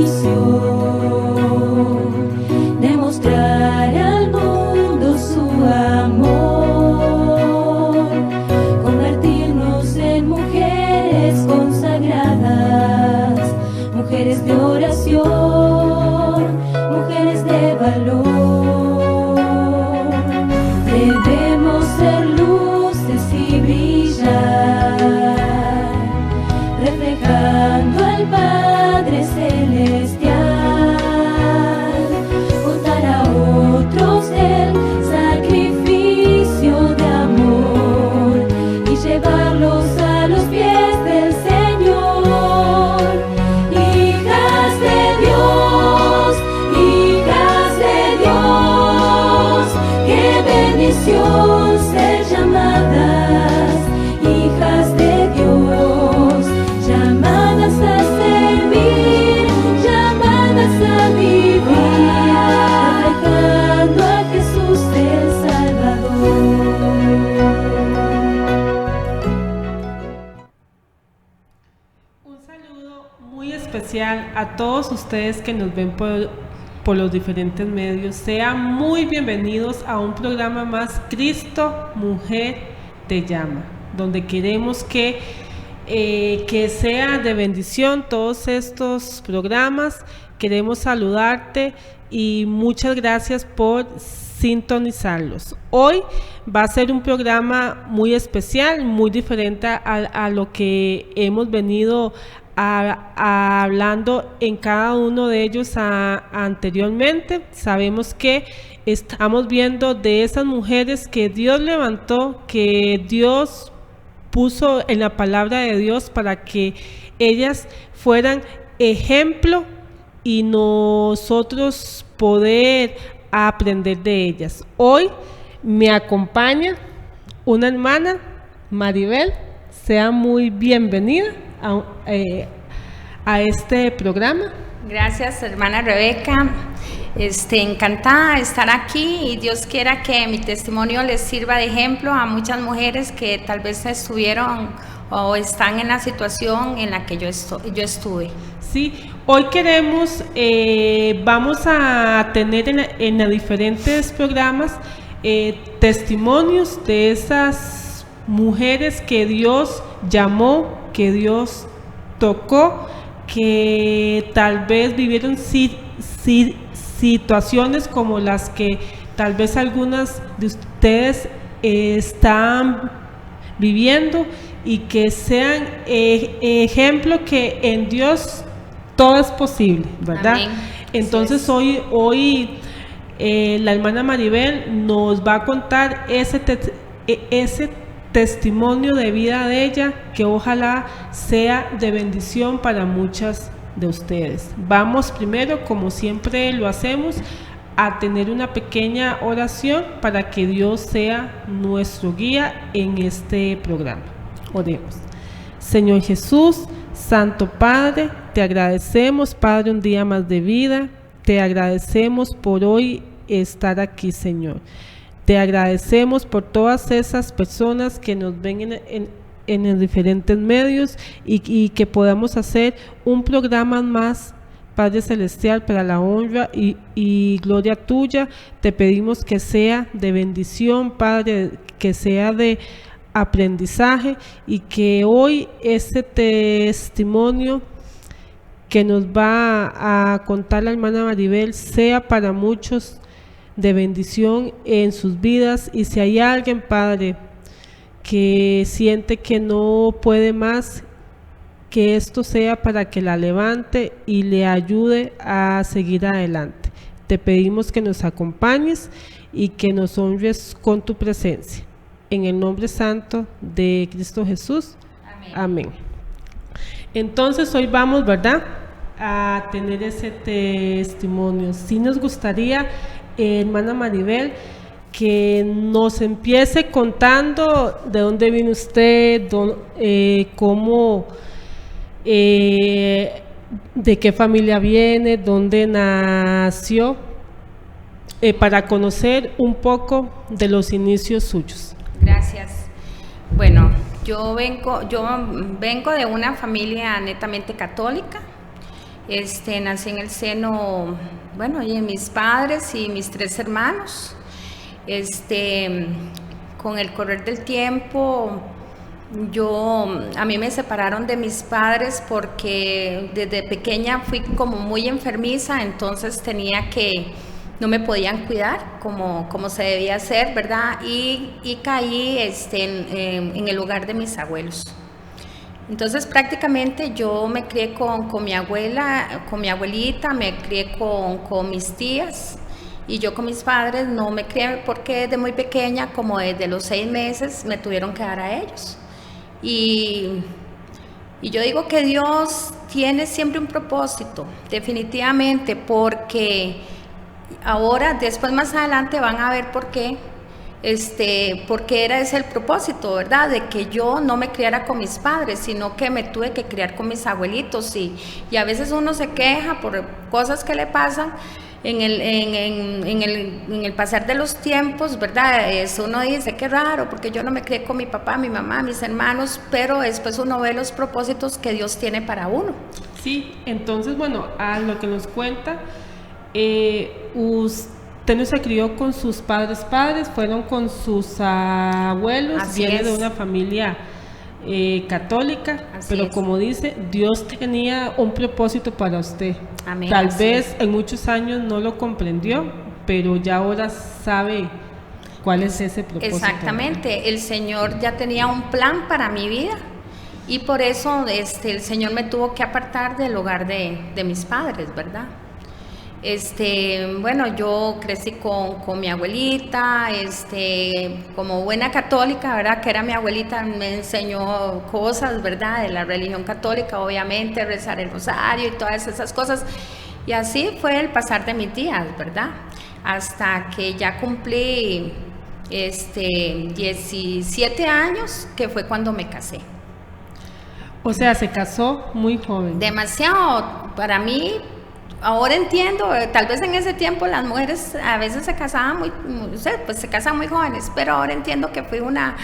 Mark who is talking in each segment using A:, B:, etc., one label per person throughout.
A: misión, demostrar al mundo su amor, convertirnos en mujeres consagradas, mujeres de oración, mujeres de valor. Debemos ser luces y brillar, reflejando al Padre Celestial, contar a otros el sacrificio de amor y llevarlos a los pies del Señor. Hijas de Dios, qué bendición ser llamadas hijas de Dios, llamadas a servir, llamadas a vivir, reflejando a Jesús el Salvador.
B: Un saludo muy especial a todos ustedes que nos ven por los diferentes medios. Sean muy bienvenidos a un programa más, Cristo Mujer Te Llama, donde queremos que sea de bendición todos estos programas. Queremos saludarte y muchas gracias por sintonizarlos. Hoy va a ser un programa muy especial, muy diferente a lo que hemos venido hablando en cada uno de ellos anteriormente. Sabemos que estamos viendo de esas mujeres que Dios levantó, que Dios puso en la palabra de Dios para que ellas fueran ejemplo y nosotros poder aprender de ellas. Hoy me acompaña una hermana, Maribel. Sea muy bienvenida a este programa.
C: Gracias, hermana Rebeca. Encantada de estar aquí y Dios quiera que mi testimonio les sirva de ejemplo a muchas mujeres que tal vez estuvieron o están en la situación en la que yo estuve.
B: Sí, hoy vamos a tener en los diferentes programas testimonios de esas mujeres que Dios llamó, que Dios tocó, que tal vez vivieron situaciones como las que tal vez algunas de ustedes están viviendo, y que sean ejemplo que en Dios todo es posible, ¿verdad?
C: Amén.
B: Entonces hoy la hermana Maribel nos va a contar ese testimonio de vida de ella, que ojalá sea de bendición para muchas de ustedes. Vamos primero, como siempre lo hacemos, a tener una pequeña oración para que Dios sea nuestro guía en este programa. Oremos. Señor Jesús, Santo Padre, te agradecemos, Padre, un día más de vida. Te agradecemos por hoy estar aquí, Señor. Te agradecemos por todas esas personas que nos ven en los diferentes medios y que podamos hacer un programa más, Padre Celestial, para la honra y gloria tuya. Te pedimos que sea de bendición, Padre, que sea de aprendizaje, y que hoy este testimonio que nos va a contar la hermana Maribel sea para muchos de bendición en sus vidas. Y si hay alguien, Padre, que siente que no puede más, que esto sea para que la levante y le ayude a seguir adelante. Te pedimos que nos acompañes y que nos honres con tu presencia. En el nombre santo de Cristo Jesús. Amén. Amén. Entonces hoy vamos, ¿verdad?, a tener ese testimonio. Sí nos gustaría, hermana Maribel, que nos empiece contando de dónde vino usted, cómo, de qué familia viene, dónde nació, para conocer un poco de los inicios suyos.
C: Gracias. Bueno, yo vengo de una familia netamente católica. Nací en el seno, bueno, y de mis padres y mis 3 hermanos. Con el correr del tiempo, a mí me separaron de mis padres porque desde pequeña fui como muy enfermiza, entonces no me podían cuidar como se debía hacer, ¿verdad? Y caí en el hogar de mis abuelos. Entonces prácticamente yo me crié con mi abuela, con mi abuelita, me crié con mis tías. Y yo con mis padres no me crié porque desde muy pequeña, como desde los 6 meses, me tuvieron que dar a ellos. Y yo digo que Dios tiene siempre un propósito, definitivamente, porque ahora, después más adelante van a ver por qué, porque era ese el propósito, ¿verdad? De que yo no me criara con mis padres, sino que me tuve que criar con mis abuelitos. Y a veces uno se queja por cosas que le pasan en el pasar de los tiempos, ¿verdad? Uno dice, qué raro, porque yo no me crié con mi papá, mi mamá, mis hermanos, pero después uno ve los propósitos que Dios tiene para uno.
B: Sí, entonces, bueno, a lo que nos cuenta, usted no se crió con sus padres, fueron con sus abuelos,
C: Así
B: viene
C: es.
B: de una familia católica,
C: Así
B: pero
C: es.
B: como dice, Dios tenía un propósito para usted.
C: Amén,
B: Tal
C: así
B: vez
C: es.
B: en muchos años no lo comprendió, pero ya ahora sabe cuál es ese propósito.
C: Exactamente, el Señor ya tenía un plan para mi vida y por eso el Señor me tuvo que apartar del hogar de mis padres, ¿verdad? Bueno, yo crecí con mi abuelita, como buena católica, ¿verdad? Que era mi abuelita, me enseñó cosas, ¿verdad? De la religión católica, obviamente, rezar el rosario y todas esas cosas. Y así fue el pasar de mis días, ¿verdad? Hasta que ya cumplí 17 años, que fue cuando me casé.
B: O sea, se casó muy joven.
C: Demasiado, para mí. Ahora entiendo, tal vez en ese tiempo las mujeres a veces se casaban se casan muy jóvenes, pero ahora entiendo que fui una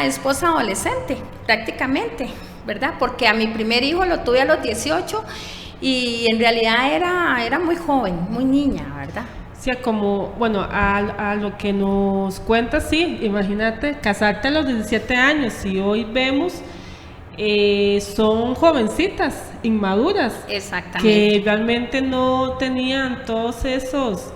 C: esposa adolescente, prácticamente, ¿verdad? Porque a mi primer hijo lo tuve a los 18 y en realidad era muy joven, muy niña, ¿verdad?
B: Sí, como, bueno, a lo que nos cuenta, sí, imagínate, casarte a los 17 años y hoy vemos, son jovencitas, inmaduras,
C: Exactamente.
B: que realmente no tenían todos esos,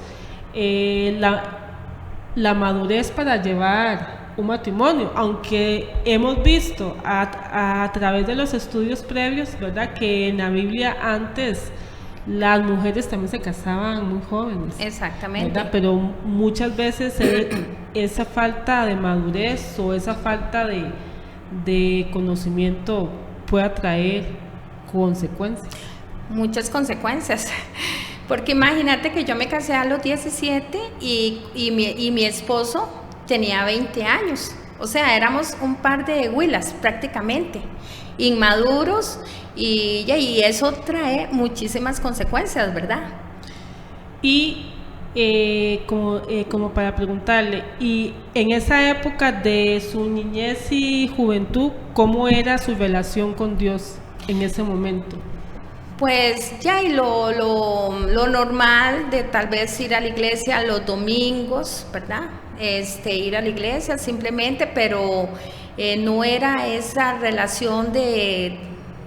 B: la madurez para llevar un matrimonio, aunque hemos visto a través de los estudios previos, ¿verdad? Que en la Biblia antes las mujeres también se casaban muy jóvenes.
C: Exactamente.
B: ¿Verdad? Pero muchas veces esa falta de madurez o esa falta de conocimiento puede traer consecuencias.
C: Muchas consecuencias. Porque imagínate que yo me casé a los 17 y mi esposo tenía 20 años. O sea, éramos un par de huilas prácticamente, inmaduros, y eso trae muchísimas consecuencias, ¿verdad?
B: Y como para preguntarle, y en esa época de su niñez y juventud, ¿cómo era su relación con Dios en ese momento?
C: Pues y lo normal de tal vez ir a la iglesia los domingos, ¿verdad? Ir a la iglesia simplemente, pero no era esa relación de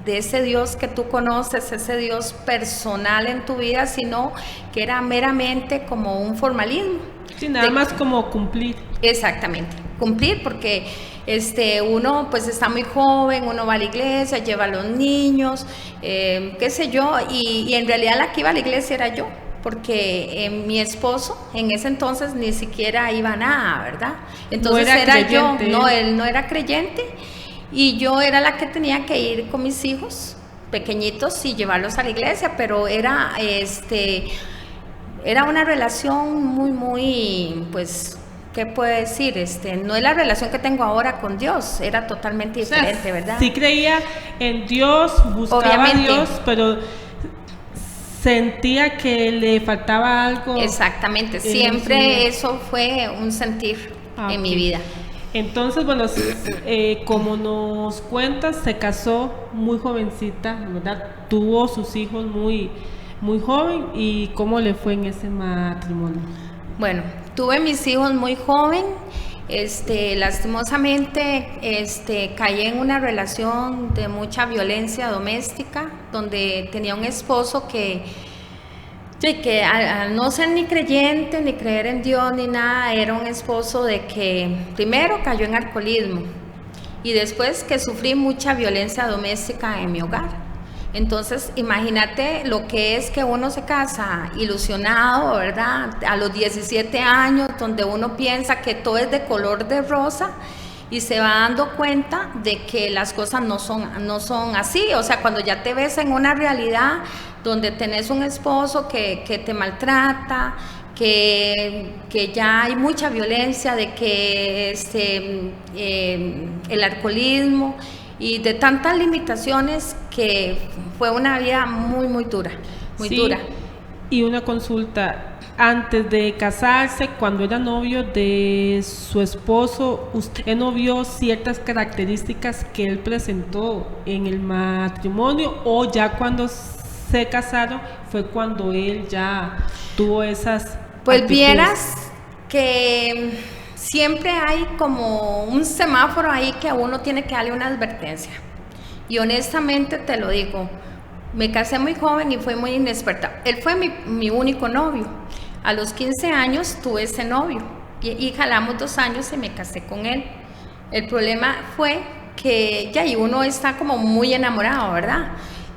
C: ese Dios que tú conoces, ese Dios personal en tu vida, sino que era meramente como un formalismo.
B: Sí, nada más como cumplir.
C: Exactamente, cumplir, porque uno pues está muy joven, uno va a la iglesia, lleva a los niños, qué sé yo, y en realidad la que iba a la iglesia era yo, porque mi esposo en ese entonces ni siquiera iba a nada, ¿verdad? Entonces
B: No era creyente.
C: él no era creyente, y yo era la que tenía que ir con mis hijos pequeñitos y llevarlos a la iglesia, pero era una relación muy, pues, ¿qué puedo decir? No es la relación que tengo ahora con Dios, era totalmente diferente,
B: O sea,
C: ¿verdad?
B: Sí creía en Dios, buscaba
C: Obviamente.
B: a Dios, pero sentía que le faltaba algo.
C: Exactamente, siempre eso fue un sentir en mi vida.
B: Entonces, bueno, como nos cuentas, se casó muy jovencita, ¿verdad? Tuvo sus hijos muy, muy joven. ¿Y cómo le fue en ese matrimonio?
C: Bueno, tuve mis hijos muy joven. Lastimosamente, caí en una relación de mucha violencia doméstica, donde tenía un esposo que al no ser ni creyente, ni creer en Dios, ni nada, era un esposo de que primero cayó en alcoholismo y después que sufrí mucha violencia doméstica en mi hogar. Entonces, imagínate lo que es que uno se casa ilusionado, ¿verdad? A los 17 años, donde uno piensa que todo es de color de rosa y se va dando cuenta de que las cosas no son así. O sea, cuando ya te ves en una realidad donde tenés un esposo que te maltrata, que ya hay mucha violencia, de que el alcoholismo y de tantas limitaciones, que fue una vida muy, muy dura, muy dura.
B: Y una consulta, antes de casarse, cuando era novio de su esposo, ¿usted no vio ciertas características que él presentó en el matrimonio, o ya cuando se casaron fue cuando él ya tuvo esas
C: Pues
B: actitudes?
C: vieras que siempre hay como un semáforo ahí que a uno tiene que darle una advertencia. Y honestamente te lo digo, me casé muy joven y fue muy inexperta. Él fue mi único novio. A los 15 años tuve ese novio y jalamos 2 años y me casé con él. El problema fue que ya y uno está como muy enamorado, ¿verdad?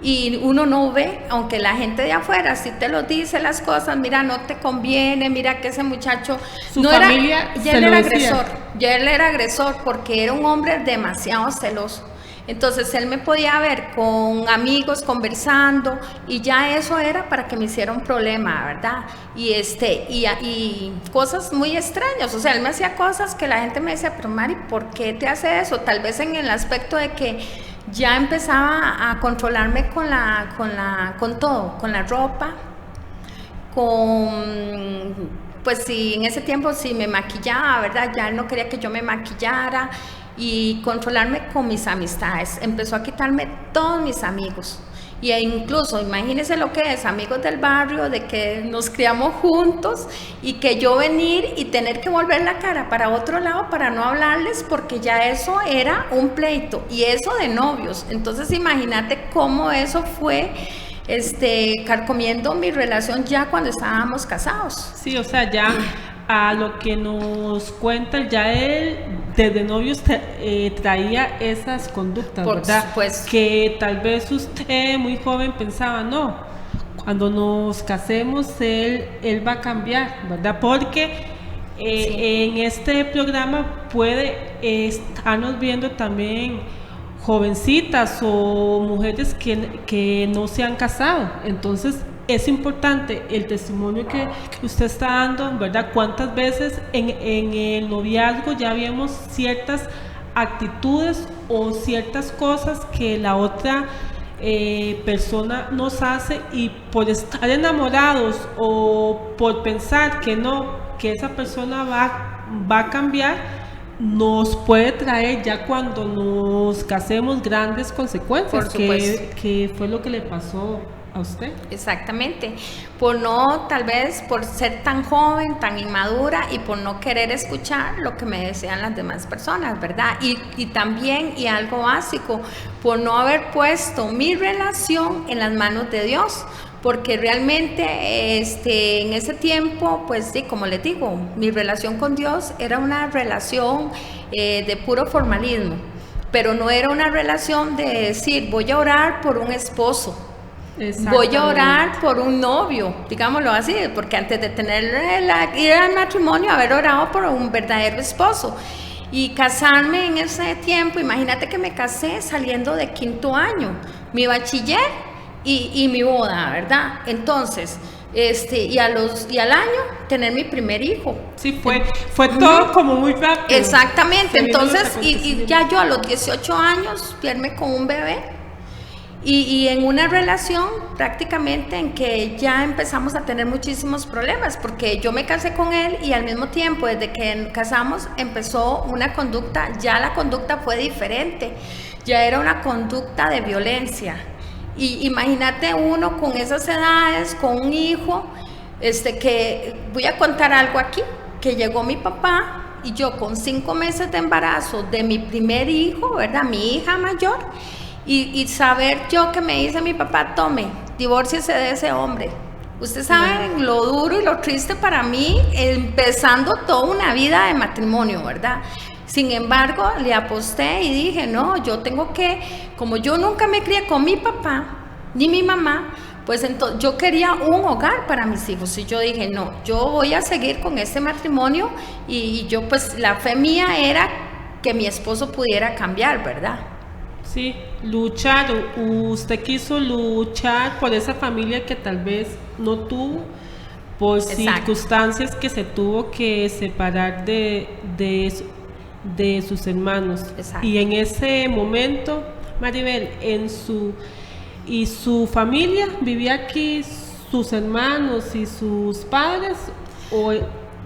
C: Y uno no ve, aunque la gente de afuera sí te lo dice las cosas, mira, no te conviene, mira que ese muchacho
B: Su
C: no
B: familia
C: era, ya
B: se
C: él
B: lo
C: era
B: decía.
C: agresor, ya él era agresor porque era un hombre demasiado celoso. Entonces él me podía ver con amigos conversando y ya eso era para que me hiciera un problema, ¿verdad? Y cosas muy extrañas, o sea, él me hacía cosas que la gente me decía, pero Mari, ¿por qué te hace eso? Tal vez en el aspecto de que ya empezaba a controlarme con todo, con la ropa, pues si en ese tiempo si me maquillaba, ¿verdad? Ya él no quería que yo me maquillara, y controlarme con mis amistades. Empezó a quitarme todos mis amigos. E incluso, imagínense lo que es, amigos del barrio, de que nos criamos juntos y que yo venir y tener que volver la cara para otro lado para no hablarles, porque ya eso era un pleito, y eso de novios. Entonces imagínate cómo eso fue carcomiendo mi relación ya cuando estábamos casados.
B: Sí, o sea, ya a lo que nos cuenta, ya él desde novios traía esas conductas,
C: Por
B: ¿verdad?
C: supuesto.
B: Que tal vez usted muy joven pensaba, no, cuando nos casemos él va a cambiar, ¿verdad? Porque
C: Sí.
B: en este programa puede estarnos viendo también jovencitas o mujeres que no se han casado. Entonces es importante el testimonio que usted está dando, ¿verdad? Cuántas veces en el noviazgo ya vemos ciertas actitudes o ciertas cosas que la otra persona nos hace, y por estar enamorados o por pensar que esa persona va a cambiar, nos puede traer ya cuando nos casemos grandes consecuencias,
C: Por supuesto.
B: que fue lo que le pasó a usted.
C: Exactamente, por no, tal vez por ser tan joven, tan inmadura, y por no querer escuchar lo que me decían las demás personas, ¿verdad? Y también, y algo básico, por no haber puesto mi relación en las manos de Dios, porque realmente en ese tiempo, pues sí, como les digo, mi relación con Dios era una relación de puro formalismo, pero no era una relación de decir, voy a orar por un esposo, voy a orar por un novio, digámoslo así, porque antes de ir al matrimonio, haber orado por un verdadero esposo. Y casarme en ese tiempo, imagínate que me casé saliendo de 5º año, mi bachiller y mi boda, ¿verdad? Entonces, y al año tener mi primer hijo.
B: Sí, fue todo como muy rápido.
C: Exactamente,
B: Se vieron los
C: entonces, y
B: acontecimientos.
C: ya yo a los 18 años, verme con un bebé. Y en una relación prácticamente en que ya empezamos a tener muchísimos problemas, porque yo me casé con él y al mismo tiempo, desde que casamos, empezó una conducta, ya la conducta fue diferente, ya era una conducta de violencia. Y imagínate uno con esas edades, con un hijo, que voy a contar algo aquí, que llegó mi papá y yo con 5 meses de embarazo de mi primer hijo, ¿verdad? Mi hija mayor. Y saber yo que me dice mi papá, tome, divórciese de ese hombre. Ustedes saben lo duro y lo triste para mí, empezando toda una vida de matrimonio, ¿verdad? Sin embargo, le aposté y dije, no, yo tengo que, como yo nunca me crié con mi papá, ni mi mamá, pues entonces yo quería un hogar para mis hijos. Y yo dije, no, yo voy a seguir con este matrimonio y yo pues la fe mía era que mi esposo pudiera cambiar, ¿verdad?
B: Sí, luchar, usted quiso luchar por esa familia que tal vez no tuvo, por circunstancias que se tuvo que separar de sus hermanos.
C: Exacto.
B: Y en ese momento, Maribel, ¿y su familia vivía aquí, sus hermanos y sus padres? ¿O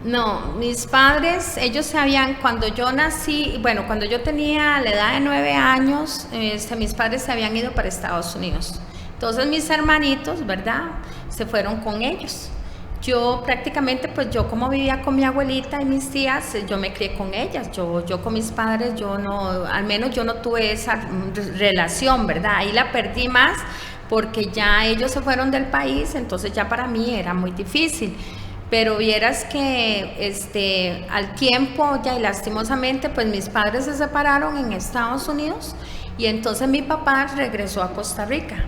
C: no, mis padres, ellos sabían, cuando yo nací, bueno, cuando yo tenía la edad de 9 años, mis padres se habían ido para Estados Unidos. Entonces mis hermanitos, ¿verdad?, se fueron con ellos. Yo prácticamente, pues yo como vivía con mi abuelita y mis tías, yo me crié con ellas. Yo con mis padres, yo no, al menos yo no tuve esa relación, ¿verdad? Ahí la perdí más porque ya ellos se fueron del país, entonces ya para mí era muy difícil. Pero vieras que al tiempo ya y lastimosamente pues mis padres se separaron en Estados Unidos y entonces mi papá regresó a Costa Rica.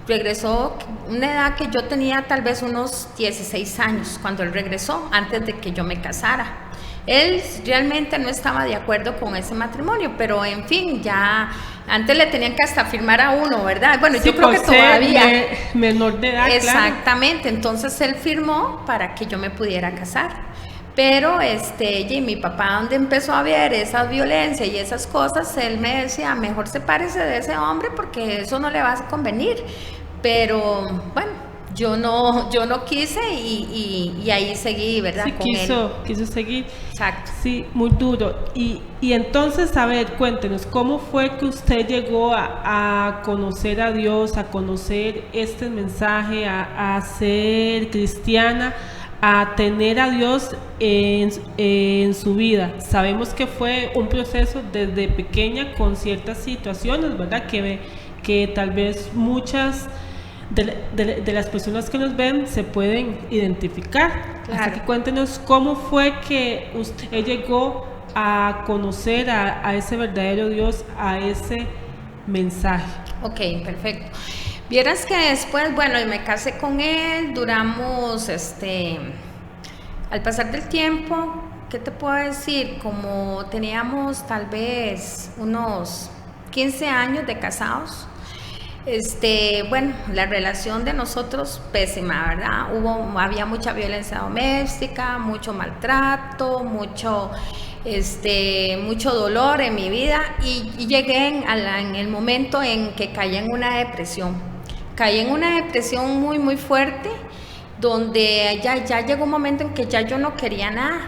C: Regresó una edad que yo tenía tal vez unos 16 años cuando él regresó, antes de que yo me casara. Él realmente no estaba de acuerdo con ese matrimonio, pero en fin, ya antes le tenían que hasta firmar a uno, ¿verdad? Bueno, sí, yo creo que todavía.
B: Menor de edad,
C: exactamente, claro. Entonces él firmó para que yo me pudiera casar. Pero y mi papá, donde empezó a ver esa violencia y esas cosas, él me decía, mejor sepárese de ese hombre porque eso no le va a convenir. Pero bueno, yo no quise y ahí seguí, ¿verdad?
B: Sí,
C: con él.
B: Quiso seguir.
C: Exacto.
B: Sí, muy duro. Y entonces, a ver, cuéntenos, ¿cómo fue que usted llegó a conocer a Dios, a conocer este mensaje, a ser cristiana, a tener a Dios en su vida? Sabemos que fue un proceso desde pequeña con ciertas situaciones, ¿verdad? Que tal vez muchas de las personas que nos ven se pueden identificar.
C: Claro.
B: Así que cuéntenos cómo fue que usted llegó a conocer a ese verdadero Dios, a ese mensaje.
C: Ok, perfecto. Vieras que después, bueno, me casé con él, duramos, al pasar del tiempo, ¿qué te puedo decir? Como teníamos tal vez unos 15 años de casados, bueno, la relación de nosotros pésima, ¿verdad? Había mucha violencia doméstica, mucho maltrato, mucho dolor en mi vida y llegué en el momento en que caí en una depresión. Caí en una depresión muy, muy fuerte, donde ya llegó un momento en que ya yo no quería nada,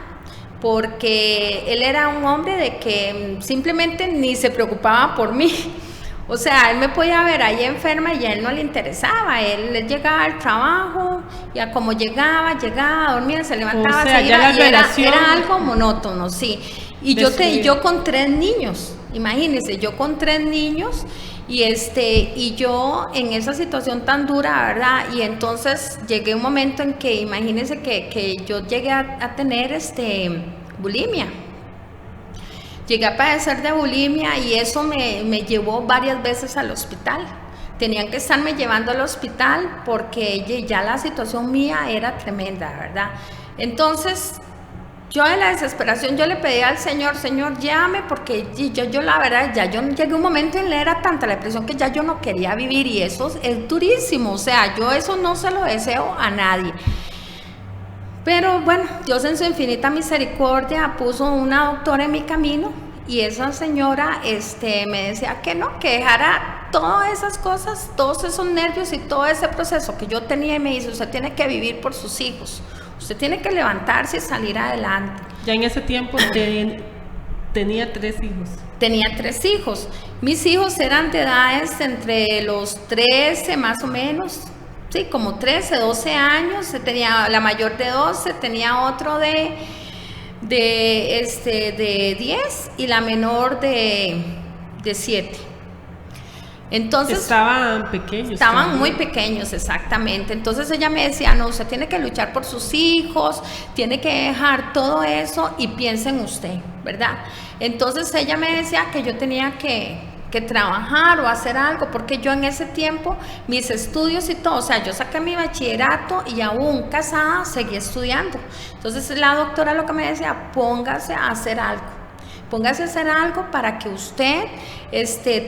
C: porque él era un hombre de que simplemente ni se preocupaba por mí. O sea, él me podía ver ahí enferma y a él no le interesaba. Él llegaba al trabajo, ya como llegaba, dormía, se levantaba, se iba, y era algo monótono, sí. Y yo con 3 niños, imagínense, yo con 3 niños y yo en esa situación tan dura, ¿verdad? Y entonces llegué a un momento en que, imagínense que yo llegué a tener bulimia. Llegué a padecer de bulimia y eso me llevó varias veces al hospital. Tenían que estarme llevando al hospital porque ya la situación mía era tremenda, ¿verdad? Entonces, yo de la desesperación, yo le pedí al Señor, llame, porque yo la verdad, yo llegué a un momento en que era tanta la depresión que ya yo no quería vivir y eso es durísimo. O sea, yo eso no se lo deseo a nadie. Pero bueno, Dios en su infinita misericordia puso una doctora en mi camino y esa señora me decía que no, que dejara todas esas cosas, todos esos nervios y todo ese proceso que yo tenía, y me dice, usted tiene que vivir por sus hijos, usted tiene que levantarse y salir adelante.
B: Ya en ese tiempo tenía 3 hijos.
C: Tenía 3 hijos. Mis hijos eran de edades entre los 13 más o menos, sí, como 13, 12 años. Tenía la mayor de 12, tenía otro de 10 y la menor de 7. Entonces,
B: estaban pequeños.
C: Estaban
B: también.
C: muy pequeños, exactamente. Entonces ella me decía, no, usted tiene que luchar por sus hijos, tiene que dejar todo eso y piensa en usted, ¿verdad? Entonces ella me decía que yo tenía que trabajar o hacer algo, porque yo en ese tiempo, mis estudios y todo, o sea, yo saqué mi bachillerato y aún casada seguí estudiando. Entonces la doctora lo que me decía, póngase a hacer algo. Póngase a hacer algo para que usted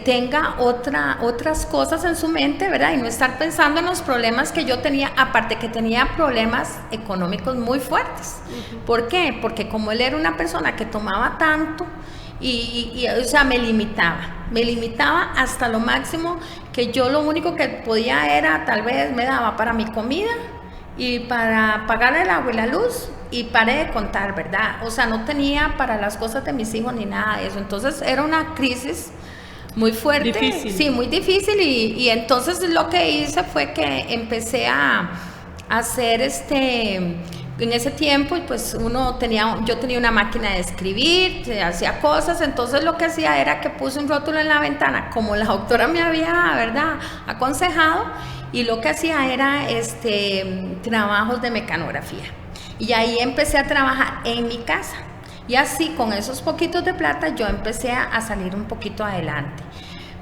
C: tenga otras cosas en su mente, ¿verdad? Y no estar pensando en los problemas que yo tenía, aparte que tenía problemas económicos muy fuertes. ¿Por qué? Porque como él era una persona que tomaba tanto, o sea, me limitaba hasta lo máximo, que yo lo único que podía era, tal vez me daba para mi comida y para pagar el agua y la luz, y paré de contar, ¿verdad? O sea, no tenía para las cosas de mis hijos ni nada de eso. Entonces era una crisis muy fuerte.
B: Difícil.
C: Sí, muy difícil, y entonces lo que hice fue que empecé a hacer en ese tiempo, pues yo tenía una máquina de escribir, hacía cosas. Entonces lo que hacía era que puse un rótulo en la ventana, como la doctora me había, ¿verdad?, aconsejado, y lo que hacía era trabajos de mecanografía. Y ahí empecé a trabajar en mi casa. Y así, con esos poquitos de plata, yo empecé a salir un poquito adelante.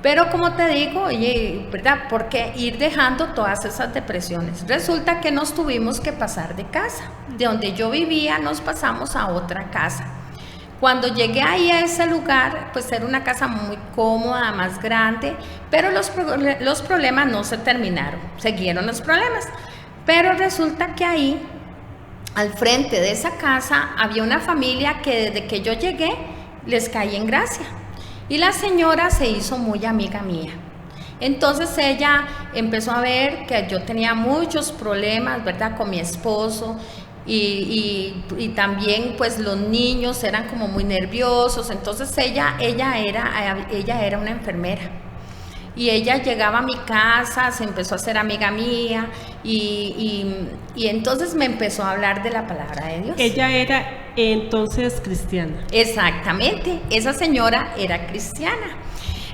C: Pero como te digo, oye, ¿verdad? Porque ir dejando todas esas depresiones. Resulta que nos tuvimos que pasar de casa. De donde yo vivía, nos pasamos a otra casa. Cuando llegué ahí a ese lugar, pues era una casa muy cómoda, más grande, pero los problemas no se terminaron. Siguieron los problemas. Pero resulta que ahí, al frente de esa casa, había una familia que desde que yo llegué les caí en gracia, y la señora se hizo muy amiga mía. Entonces ella empezó a ver que yo tenía muchos problemas, ¿verdad?, con mi esposo, y también pues los niños eran como muy nerviosos. Entonces ella era una enfermera. Y ella llegaba a mi casa, se empezó a hacer amiga mía, y entonces me empezó a hablar de la palabra de Dios.
B: Ella era entonces cristiana.
C: Exactamente, esa señora era cristiana.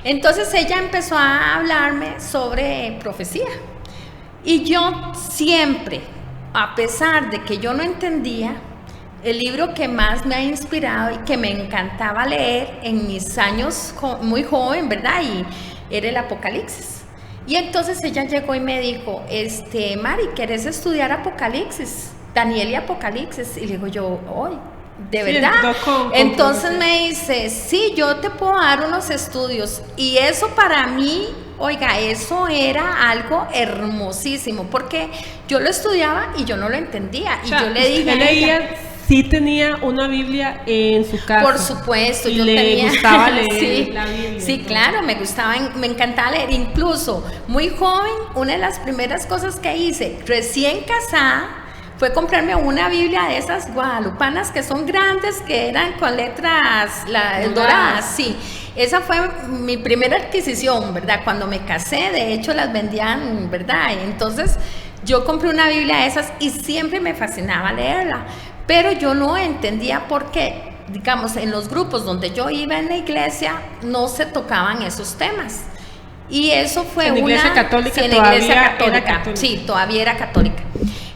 C: Entonces ella empezó a hablarme sobre profecía. Y yo siempre, a pesar de que yo no entendía, el libro que más me ha inspirado y que me encantaba leer en mis años muy joven, ¿verdad?, y era el Apocalipsis. Y entonces ella llegó y me dijo, Mari, ¿quieres estudiar Apocalipsis? Daniel y Apocalipsis. Y le digo yo, hoy, ¿de verdad? Entonces me dice, sí, yo te puedo dar unos estudios. Y eso para mí, oiga, eso era algo hermosísimo, porque yo lo estudiaba y yo no lo entendía. Y yo le dije a ella,
B: sí tenía una Biblia en su casa.
C: Por supuesto, yo
B: le
C: tenía.
B: gustaba leer
C: sí,
B: la Biblia.
C: Sí, claro, me encantaba leer. Incluso, muy joven, una de las primeras cosas que hice, recién casada, fue comprarme una Biblia de esas guadalupanas que son grandes, que eran con letras doradas. Sí, esa fue mi primera adquisición, ¿verdad? Cuando me casé, de hecho las vendían, ¿verdad? Y entonces yo compré una Biblia de esas y siempre me fascinaba leerla. Pero yo no entendía por qué, digamos, en los grupos donde yo iba en la iglesia no se tocaban esos temas. Y eso fue
B: en la iglesia católica.
C: Sí, en la iglesia católica. Sí, todavía era católica.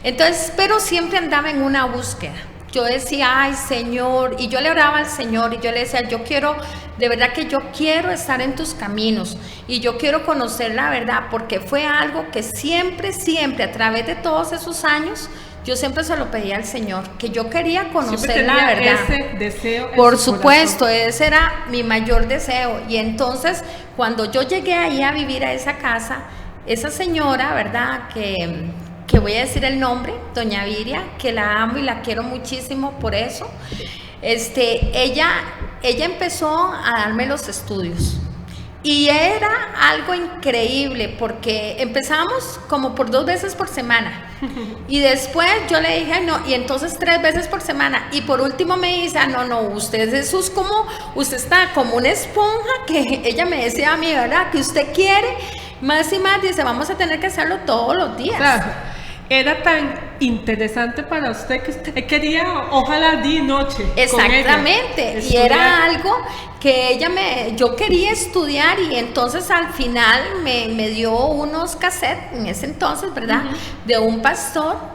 C: Entonces, pero siempre andaba en una búsqueda. Yo decía, ay, Señor, y yo le oraba al Señor y yo le decía, yo quiero, de verdad que yo quiero estar en tus caminos y yo quiero conocer la verdad, porque fue algo que siempre, a través de todos esos años, yo siempre se lo pedía al Señor, que yo quería conocer la verdad.
B: Ese deseo en
C: Por
B: su
C: supuesto,
B: corazón.
C: ese era mi mayor deseo. Y entonces, cuando yo llegué ahí a vivir a esa casa, esa señora, ¿verdad?, que voy a decir el nombre, doña Viria, que la amo y la quiero muchísimo por eso, ella empezó a darme los estudios. Y era algo increíble porque empezábamos como por 2 veces por semana. Y después yo le dije, "Ay, no", y entonces 3 veces por semana. Y por último me dice, no, usted usted está como una esponja, que ella me decía a mí, ¿verdad? Que usted quiere más y más, dice, vamos a tener que hacerlo todos los días.
B: Claro, era tan interesante para usted que usted quería, ojalá día y noche.
C: Exactamente,
B: con ella,
C: y era algo que yo quería estudiar, y entonces al final me dio unos cassettes en ese entonces, ¿verdad? De un pastor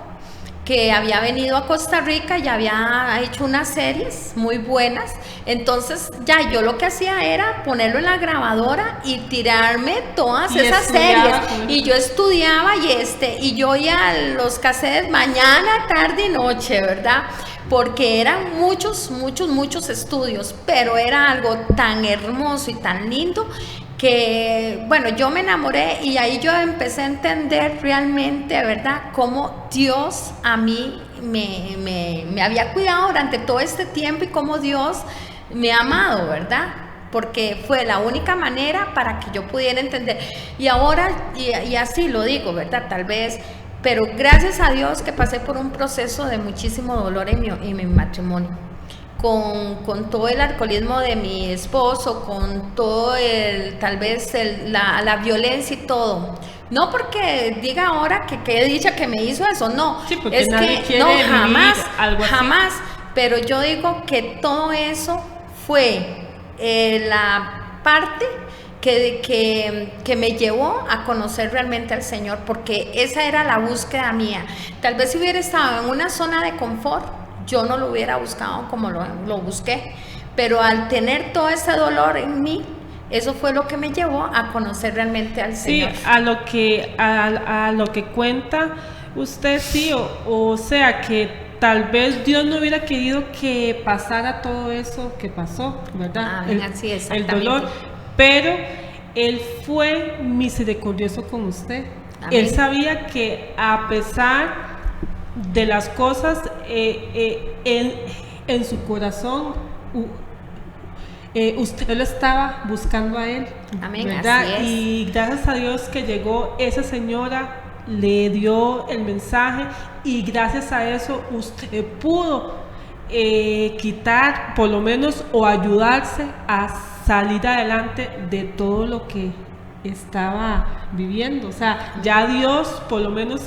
C: que había venido a Costa Rica y había hecho unas series muy buenas. Entonces ya yo lo que hacía era ponerlo en la grabadora y tirarme todas esas series, y yo estudiaba y yo oía los cassettes mañana, tarde y noche, ¿verdad? Porque eran muchos estudios, pero era algo tan hermoso y tan lindo que, bueno, yo me enamoré, y ahí yo empecé a entender realmente, ¿verdad?, cómo Dios a mí me había cuidado durante todo este tiempo, y cómo Dios me ha amado, ¿verdad? Porque fue la única manera para que yo pudiera entender. Y ahora, y así lo digo, ¿verdad?, tal vez, pero gracias a Dios que pasé por un proceso de muchísimo dolor en mi matrimonio. Con todo el alcoholismo de mi esposo, con todo tal vez la violencia y todo. No porque diga ahora que he dicho que me hizo eso, no.
B: Sí, porque
C: es
B: nadie
C: que no, jamás,
B: algo así.
C: jamás. Pero yo digo que todo eso fue la parte que me llevó a conocer realmente al Señor, porque esa era la búsqueda mía. Tal vez si hubiera estado en una zona de confort, yo no lo hubiera buscado como lo busqué, pero al tener todo ese dolor en mí, eso fue lo que me llevó a conocer realmente al Señor.
B: Sí, a lo que cuenta usted, sí, o sea que tal vez Dios no hubiera querido que pasara todo eso que pasó, ¿verdad?
C: Así es,
B: el dolor, pero Él fue misericordioso con usted. Amén. Él sabía que a pesar de las cosas en su corazón, usted lo estaba buscando a Él.
C: Amén,
B: ¿verdad?
C: así es.
B: Y gracias a Dios que llegó esa señora, le dio el mensaje, y gracias a eso usted pudo quitar, por lo menos, o ayudarse a salir adelante de todo lo que estaba viviendo. O sea, ya Dios, por lo menos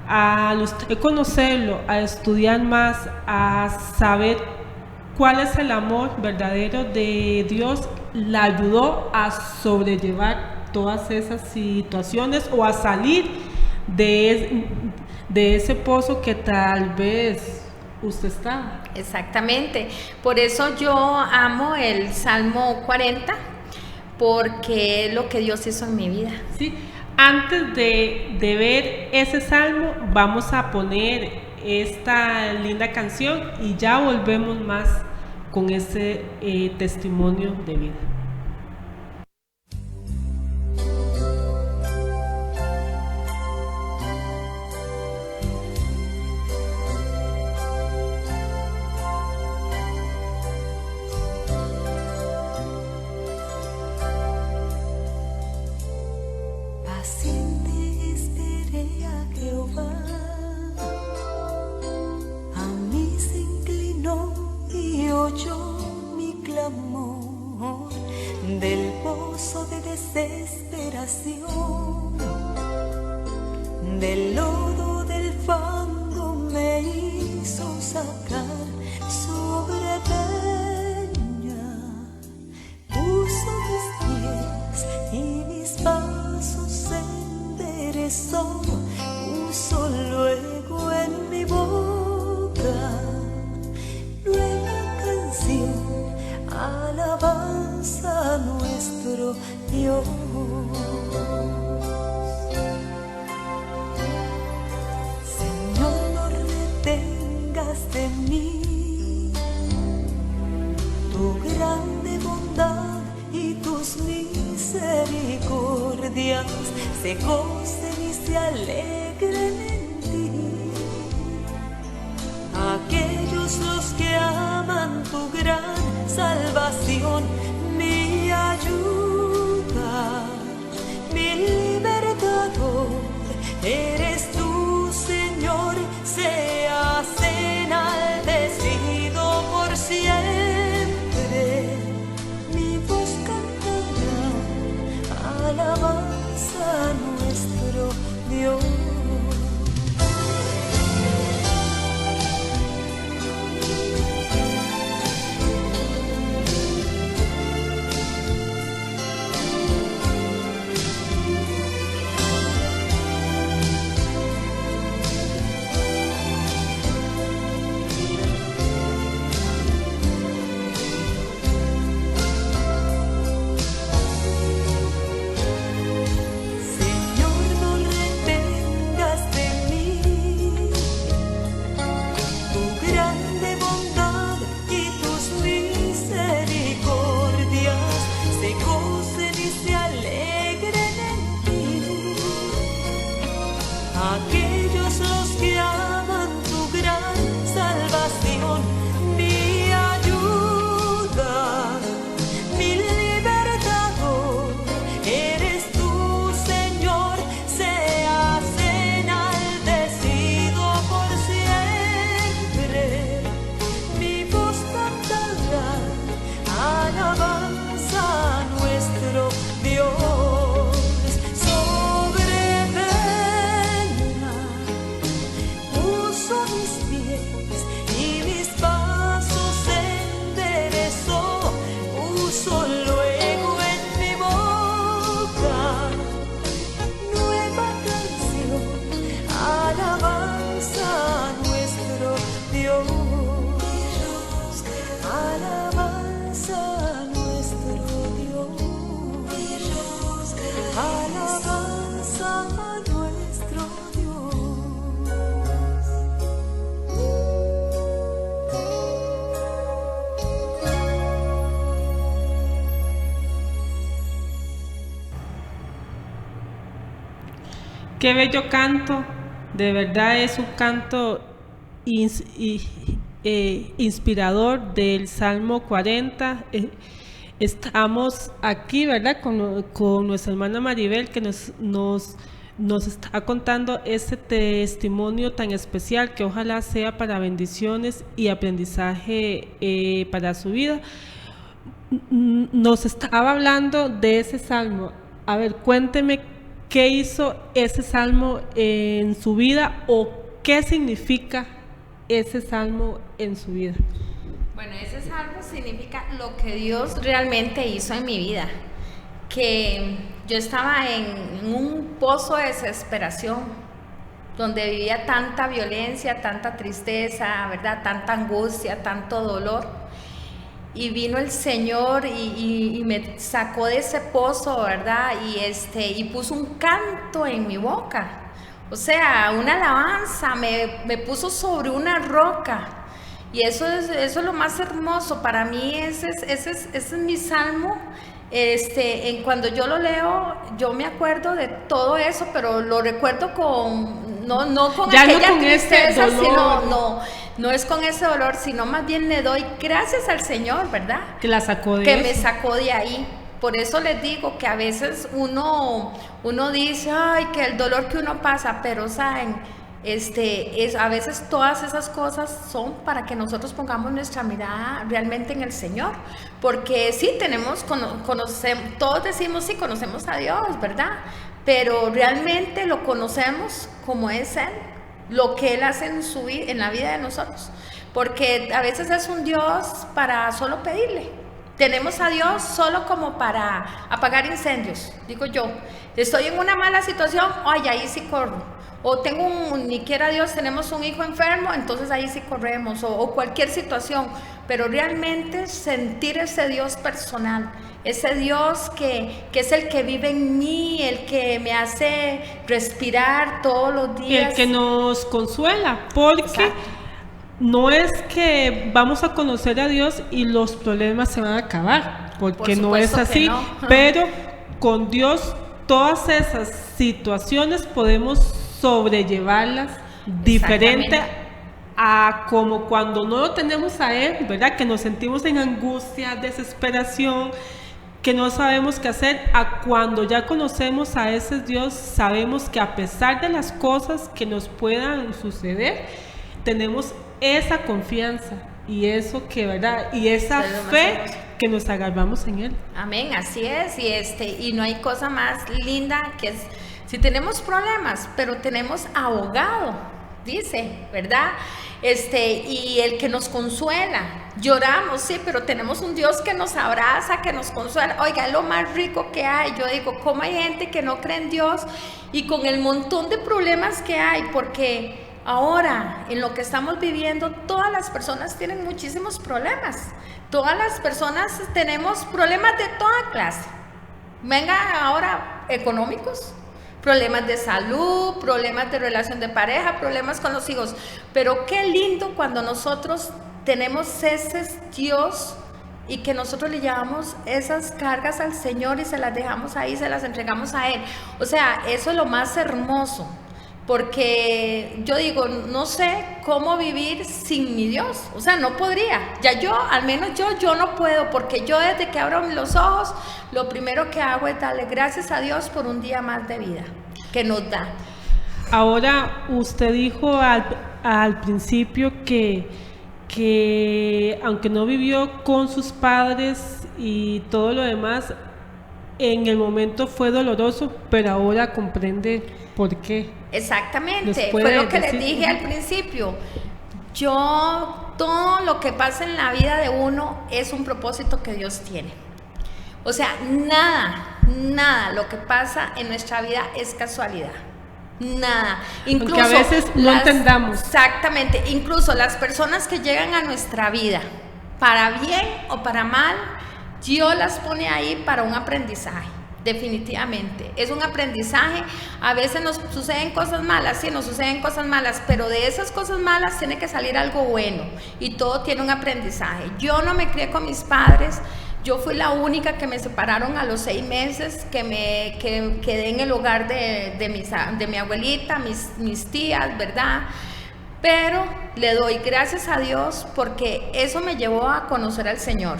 B: al usted conocerlo, a estudiar más, a saber cuál es el amor verdadero de Dios, la ayudó a sobrellevar todas esas situaciones, o a salir de ese pozo que tal vez usted estaba.
C: Exactamente, por eso yo amo el Salmo 40, porque es lo que Dios hizo en mi vida.
B: Sí. Antes de ver ese salmo, vamos a poner esta linda canción, y ya volvemos más con ese testimonio de vida.
A: Paciente esperé a Jehová, a mí se inclinó y oyó mi clamor. Del pozo de desesperación, del lodo del fango me hizo sacar, sobre peña puso mis pies y mis pasos enderezó, puso luego en mi boca nueva canción, alabanza a nuestro Dios. Señor, no retengas de mí tu grande bondad y tus misericordias, se gocen y se alegren en ti aquellos los que aman tu gran salvación, mi ayuda
B: Qué bello canto, de verdad es un canto inspirador del Salmo 40. Estamos aquí, ¿verdad? Con nuestra hermana Maribel, que nos está contando este testimonio tan especial que ojalá sea para bendiciones y aprendizaje para su vida. Nos estaba hablando de ese salmo. A ver, cuénteme qué hizo ese salmo en su vida o qué significa ese salmo en su vida.
C: Bueno, ese salmo significa lo que Dios realmente hizo en mi vida, que yo estaba en un pozo de desesperación, donde vivía tanta violencia, tanta tristeza, ¿verdad? Tanta angustia, tanto dolor. Y vino el Señor y me sacó de ese pozo, ¿verdad? Y puso un canto en mi boca. O sea, una alabanza, me puso sobre una roca. Y eso es lo más hermoso. Para mí ese es mi salmo. Cuando yo lo leo, yo me acuerdo de todo eso, pero lo recuerdo no con
B: ya
C: aquella
B: no con
C: tristeza,
B: ese dolor.
C: sino no es con ese dolor, sino más bien le doy gracias al Señor, ¿verdad?
B: Que la sacó de
C: que
B: eso.
C: Me sacó de ahí. Por eso les digo que a veces uno dice, ay, que el dolor que uno pasa, pero saben, a veces todas esas cosas son para que nosotros pongamos nuestra mirada realmente en el Señor, porque sí conocemos, todos decimos sí, conocemos a Dios, ¿verdad? Pero realmente lo conocemos como es Él, lo que Él hace en la vida de nosotros, porque a veces es un Dios para solo pedirle. Tenemos a Dios solo como para apagar incendios, digo yo. Estoy en una mala situación, ay, ahí sí corro. O ni quiera Dios, tenemos un hijo enfermo, entonces ahí sí corremos, o cualquier situación. Pero realmente sentir ese Dios personal, ese Dios que es el que vive en mí, el que me hace respirar todos los días.
B: El que nos consuela, porque
C: Exacto.
B: no es que vamos a conocer a Dios y los problemas se van a acabar, porque no es así,
C: no.
B: Pero con Dios todas esas situaciones podemos sobrellevarlas diferente a como cuando no lo tenemos a Él, ¿verdad? Que nos sentimos en angustia, desesperación, que no sabemos qué hacer, a cuando ya conocemos a ese Dios, sabemos que a pesar de las cosas que nos puedan suceder, tenemos esa confianza y eso que, ¿verdad? Y esa fe que nos agarramos en Él.
C: Amén, así es. Y no hay cosa más linda que es, si tenemos problemas, pero tenemos abogado, dice, ¿verdad? Y el que nos consuela. Lloramos, sí, pero tenemos un Dios que nos abraza, que nos consuela. Oiga, es lo más rico que hay. Yo digo, ¿cómo hay gente que no cree en Dios? Y con el montón de problemas que hay, porque ahora, en lo que estamos viviendo, todas las personas tienen muchísimos problemas. Todas las personas tenemos problemas de toda clase. Venga ahora, económicos, problemas de salud, problemas de relación de pareja, problemas con los hijos. Pero qué lindo cuando nosotros tenemos ese Dios y que nosotros le llevamos esas cargas al Señor y se las dejamos ahí, se las entregamos a Él. O sea, eso es lo más hermoso. Porque yo digo, no sé cómo vivir sin mi Dios, o sea, no podría, al menos yo no puedo, porque yo desde que abro los ojos, lo primero que hago es darle gracias a Dios por un día más de vida que nos da.
B: Ahora, usted dijo al principio que aunque no vivió con sus padres y todo lo demás, en el momento fue doloroso, pero ahora comprende por qué.
C: Exactamente, fue lo que les dije al principio. Todo lo que pasa en la vida de uno es un propósito que Dios tiene. O sea, nada lo que pasa en nuestra vida es casualidad. Nada. Incluso
B: aunque a veces no entendamos.
C: Exactamente, incluso las personas que llegan a nuestra vida, para bien o para mal, Dios las pone ahí para un aprendizaje. Definitivamente, es un aprendizaje. A veces nos suceden cosas malas, sí, nos suceden cosas malas, pero de esas cosas malas tiene que salir algo bueno y todo tiene un aprendizaje. Yo no me crié con mis padres, Yo fui la única que me separaron a los 6 meses, que quedé en el hogar de mi abuelita, mis tías, ¿verdad? Pero le doy gracias a Dios porque eso me llevó a conocer al Señor.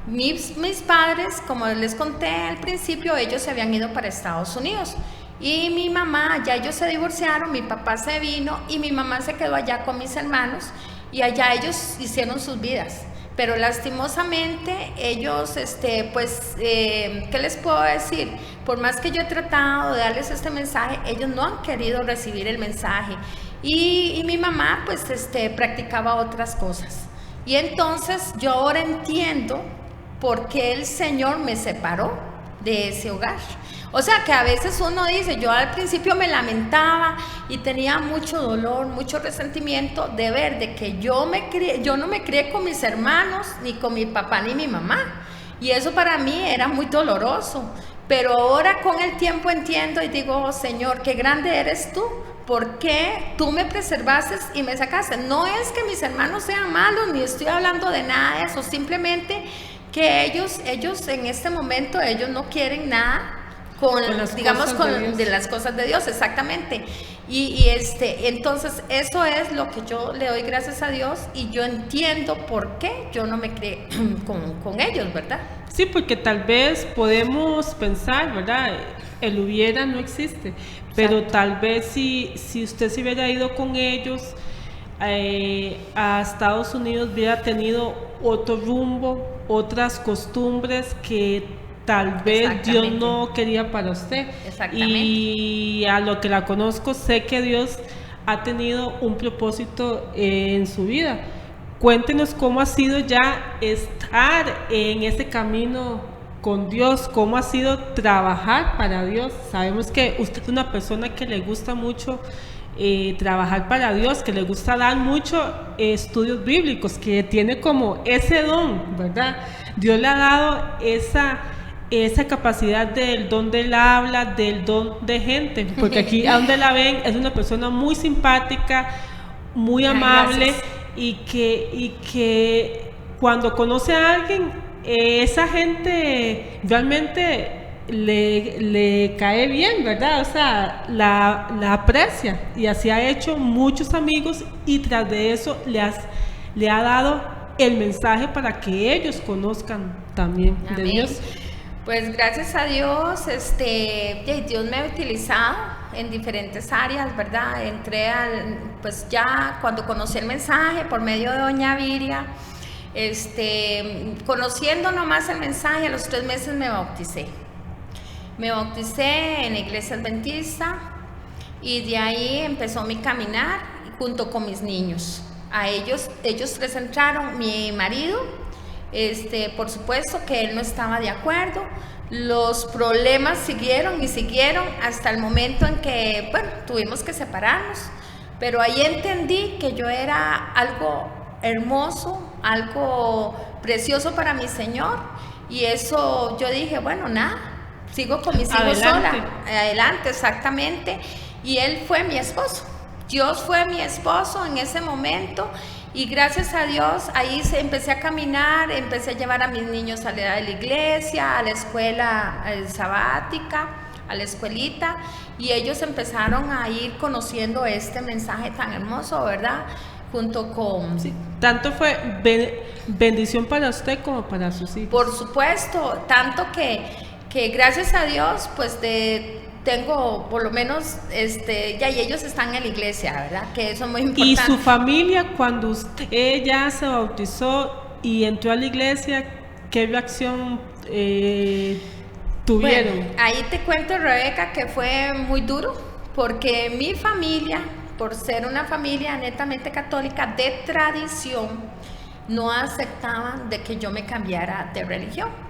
C: Mis padres, como les conté al principio, ellos se habían ido para Estados Unidos. Y mi mamá, ya ellos se divorciaron, mi papá se vino y mi mamá se quedó allá con mis hermanos y allá ellos hicieron sus vidas. Pero lastimosamente ellos, ¿qué les puedo decir? Por más que yo he tratado de darles este mensaje, ellos no han querido recibir el mensaje. Y mi mamá, pues, practicaba otras cosas. Y entonces yo ahora entiendo por qué el Señor me separó de ese hogar. O sea que a veces uno dice, yo al principio me lamentaba y tenía mucho dolor, mucho resentimiento de ver de que yo no me crié con mis hermanos, ni con mi papá ni mi mamá. Y eso para mí era muy doloroso. Pero ahora con el tiempo entiendo y digo, oh, Señor, qué grande eres tú. ¿Por qué tú me preservaste y me sacaste? No es que mis hermanos sean malos, ni estoy hablando de nada de eso, simplemente que ellos en este momento, ellos no quieren nada de las cosas de Dios, exactamente. Entonces eso es lo que yo le doy gracias a Dios y yo entiendo por qué yo no me crié con ellos, ¿verdad?
B: Sí, porque tal vez podemos pensar, ¿verdad? El hubiera no existe, pero exacto, tal vez si usted se hubiera ido con ellos a Estados Unidos, hubiera tenido otro rumbo, otras costumbres que tal vez Dios no quería para usted. Y a lo que la conozco, sé que Dios ha tenido un propósito en su vida. Cuéntenos cómo ha sido ya estar en ese camino con Dios, cómo ha sido trabajar para Dios. Sabemos que usted es una persona que le gusta mucho trabajar para Dios, que le gusta dar mucho estudios bíblicos, que tiene como ese don, ¿verdad? Dios le ha dado esa capacidad del don del habla, del don de gente, porque aquí a donde la ven es una persona muy simpática, muy amable. Gracias. y que cuando conoce a alguien, esa gente realmente le cae bien, ¿verdad? O sea, la aprecia, y así ha hecho muchos amigos, y tras de eso le ha dado el mensaje para que ellos conozcan también. Amén. De Dios.
C: Pues gracias a Dios, Dios me ha utilizado en diferentes áreas, ¿verdad? Pues ya cuando conocí el mensaje por medio de doña Viria, conociendo nomás el mensaje, a los 3 meses me bauticé. Me bauticé en la iglesia adventista y de ahí empezó mi caminar junto con mis niños. A ellos 3 entraron, mi marido, por supuesto que él no estaba de acuerdo. Los problemas siguieron hasta el momento en que, bueno, tuvimos que separarnos. Pero ahí entendí que yo era algo hermoso, algo precioso para mi Señor. Y eso yo dije, bueno, nada, sigo con mis hijos sola. Adelante, exactamente. Y él fue mi esposo. Dios fue mi esposo en ese momento. Y gracias a Dios, ahí empecé a caminar, empecé a llevar a mis niños a la iglesia, a la escuela sabática, a la escuelita, y ellos empezaron a ir conociendo este mensaje tan hermoso, ¿verdad? Junto con...
B: Sí, tanto fue bendición para usted como para sus hijos.
C: Por supuesto, tanto que gracias a Dios, pues tengo por lo menos, ya, y ellos están en la iglesia, ¿verdad? Que eso es muy importante.
B: ¿Y su familia, cuando usted ya se bautizó y entró a la iglesia, qué reacción tuvieron?
C: Bueno, ahí te cuento, Rebeca, que fue muy duro, porque mi familia, por ser una familia netamente católica de tradición, no aceptaban de que yo me cambiara de religión.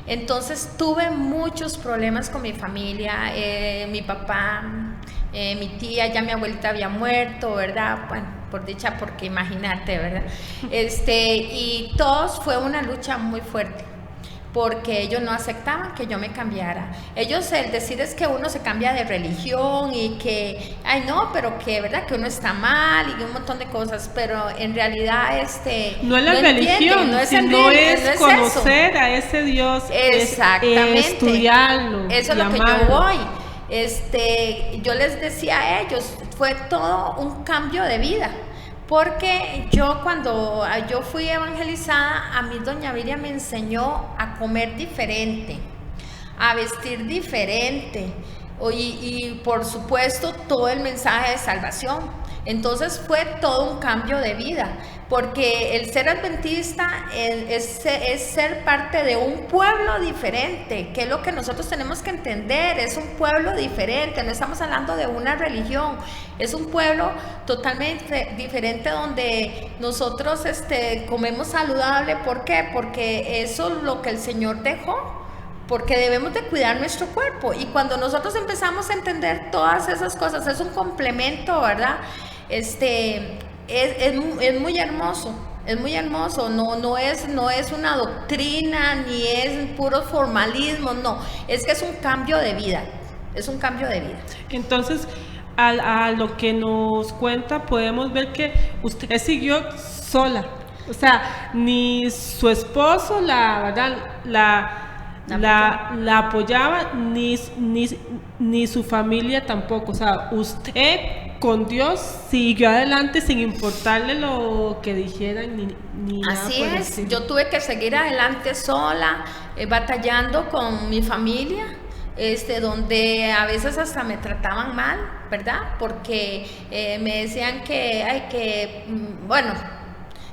C: Entonces tuve muchos problemas con mi familia, mi papá, mi tía, ya mi abuelita había muerto, ¿verdad? Bueno, por dicha, porque imagínate, ¿verdad? Y todos fue una lucha muy fuerte, porque ellos no aceptaban que yo me cambiara. Ellos, el decir es que uno se cambia de religión y que, ay no, pero que, ¿verdad? Que uno está mal y un montón de cosas, pero en realidad
B: no es la religión, sino es conocer
C: eso.
B: A ese Dios,
C: exactamente,
B: es estudiarlo.
C: Eso es lo que yo voy. Yo les decía a ellos, fue todo un cambio de vida. Porque yo cuando yo fui evangelizada, a mí doña Viria me enseñó a comer diferente, a vestir diferente y por supuesto todo el mensaje de salvación. Entonces fue todo un cambio de vida, porque el ser adventista es ser parte de un pueblo diferente, que es lo que nosotros tenemos que entender. Es un pueblo diferente, no estamos hablando de una religión, es un pueblo totalmente diferente donde nosotros comemos saludable. ¿Por qué? Porque eso es lo que el Señor dejó, porque debemos de cuidar nuestro cuerpo, y cuando nosotros empezamos a entender todas esas cosas, es un complemento, ¿verdad? Es muy hermoso, es muy hermoso, no es una doctrina, ni es puro formalismo, no, es que es un cambio de vida, es un cambio de vida.
B: Entonces, a lo que nos cuenta, podemos ver que usted siguió sola, o sea, ni su esposo la apoyaba, ni su familia tampoco. O sea, usted con Dios siguió adelante sin importarle lo que dijeran ni nada.
C: Así es, yo tuve que seguir adelante sola, batallando con mi familia, donde a veces hasta me trataban mal, ¿verdad? Porque me decían bueno,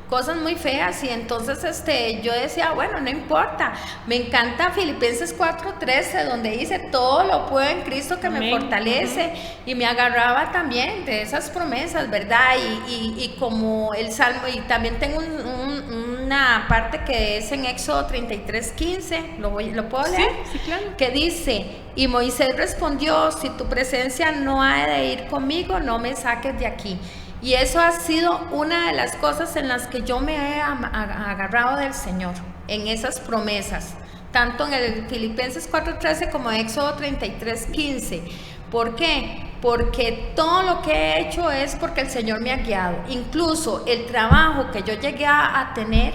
C: cosas muy feas, y entonces yo decía, bueno, no importa. Me encanta Filipenses 4:13, donde dice, todo lo puedo en Cristo que me fortalece, y me agarraba también de esas promesas, ¿verdad? Y como el Salmo, y también tengo una parte que es en Éxodo 33:15, ¿lo puedo leer?
B: Sí, claro.
C: Que dice, y Moisés respondió, si tu presencia no ha de ir conmigo, no me saques de aquí. Y eso ha sido una de las cosas en las que yo me he agarrado del Señor, en esas promesas, tanto en el Filipenses 4:13 como en Éxodo 33:15. ¿Por qué? Porque todo lo que he hecho es porque el Señor me ha guiado. Incluso el trabajo que yo llegué a tener,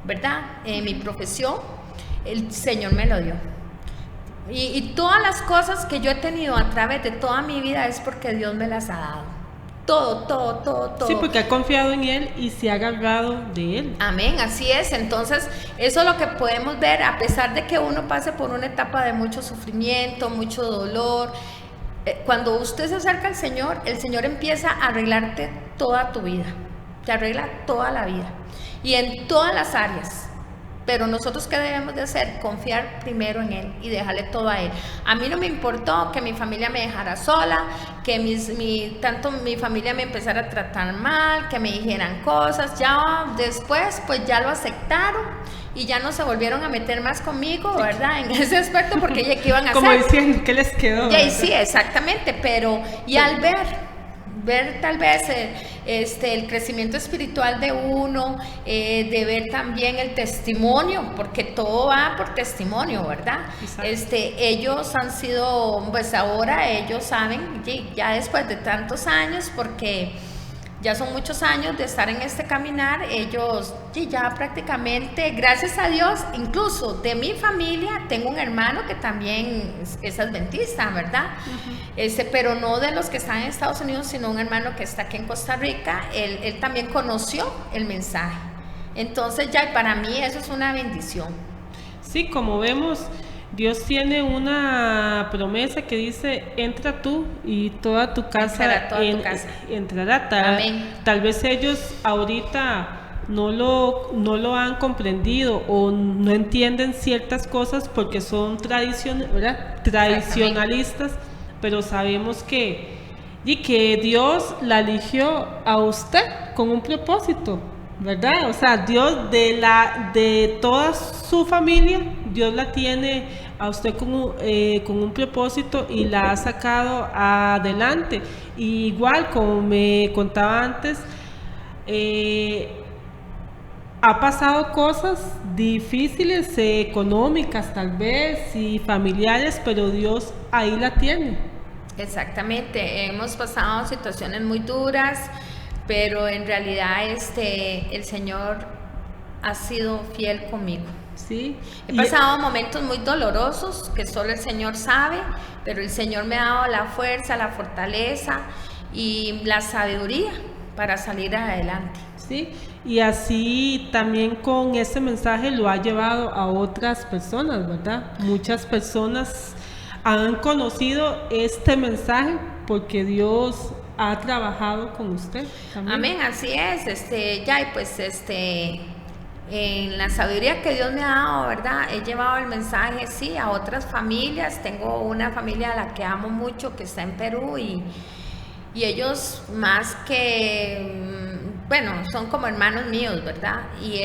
C: ¿verdad? En mi profesión, el Señor me lo dio. Y todas las cosas que yo he tenido a través de toda mi vida es porque Dios me las ha dado. Todo.
B: Sí, porque ha confiado en Él y se ha agarrado de Él.
C: Amén, así es. Entonces, eso es lo que podemos ver, a pesar de que uno pase por una etapa de mucho sufrimiento, mucho dolor. Cuando usted se acerca al Señor, el Señor empieza a arreglarte toda tu vida, te arregla toda la vida y en todas las áreas. Pero nosotros, ¿qué debemos de hacer? Confiar primero en Él y dejarle todo a Él. A mí no me importó que mi familia me dejara sola, que tanto mi familia me empezara a tratar mal, que me dijeran cosas. Ya después, pues ya lo aceptaron y ya no se volvieron a meter más conmigo, ¿verdad? En ese aspecto, porque ya que iban a hacer.
B: Como diciendo, ¿qué les quedó?
C: Sí, exactamente, pero y al ver tal vez el crecimiento espiritual de uno, de ver también el testimonio, porque todo va por testimonio, ¿verdad? Ellos han sido, pues ahora ellos saben, ya después de tantos años, porque ya son muchos años de estar en este caminar, ellos ya prácticamente, gracias a Dios, incluso de mi familia, tengo un hermano que también es adventista, ¿verdad? Pero no de los que están en Estados Unidos, sino un hermano que está aquí en Costa Rica. Él también conoció el mensaje. Entonces ya para mí eso es una bendición.
B: Sí, como vemos, Dios tiene una promesa que dice, entra tú y toda tu casa entrará. Tal vez ellos ahorita no lo han comprendido o no entienden ciertas cosas porque son tradicionalistas, pero sabemos que Dios la eligió a usted con un propósito, ¿verdad? O sea, Dios de toda su familia, Dios la tiene a usted con un propósito y la ha sacado adelante. Y igual, como me contaba antes, ha pasado cosas difíciles, económicas tal vez y familiares, pero Dios ahí la tiene.
C: Exactamente, hemos pasado situaciones muy duras, pero en realidad el Señor ha sido fiel conmigo.
B: Sí.
C: He pasado momentos muy dolorosos que solo el Señor sabe, pero el Señor me ha dado la fuerza, la fortaleza y la sabiduría para salir adelante.
B: Sí, y así también con ese mensaje lo ha llevado a otras personas, ¿verdad? Muchas personas han conocido este mensaje porque Dios ha trabajado con usted también.
C: Amén, así es. Ya, y pues en la sabiduría que Dios me ha dado, ¿verdad? He llevado el mensaje, sí, a otras familias. Tengo una familia a la que amo mucho que está en Perú y ellos más que, bueno, son como hermanos míos, ¿verdad? Y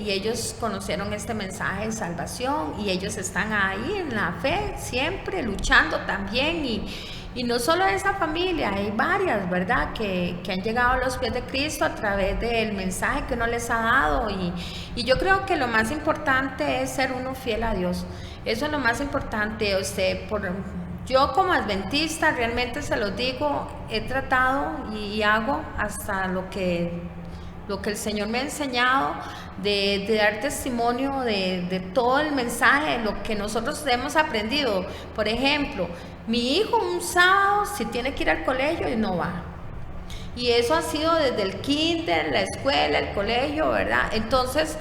C: ellos conocieron este mensaje de salvación y ellos están ahí en la fe, siempre luchando también y no solo esa familia, hay varias, ¿verdad? Que han llegado a los pies de Cristo a través del mensaje que uno les ha dado y yo creo que lo más importante es ser uno fiel a Dios. Eso es lo más importante. Yo como adventista realmente se los digo, he tratado y hago hasta lo que el Señor me ha enseñado de dar testimonio de todo el mensaje, lo que nosotros hemos aprendido. Por ejemplo, mi hijo un sábado si tiene que ir al colegio y no va. Y eso ha sido desde el kinder, la escuela, el colegio, ¿verdad? Entonces,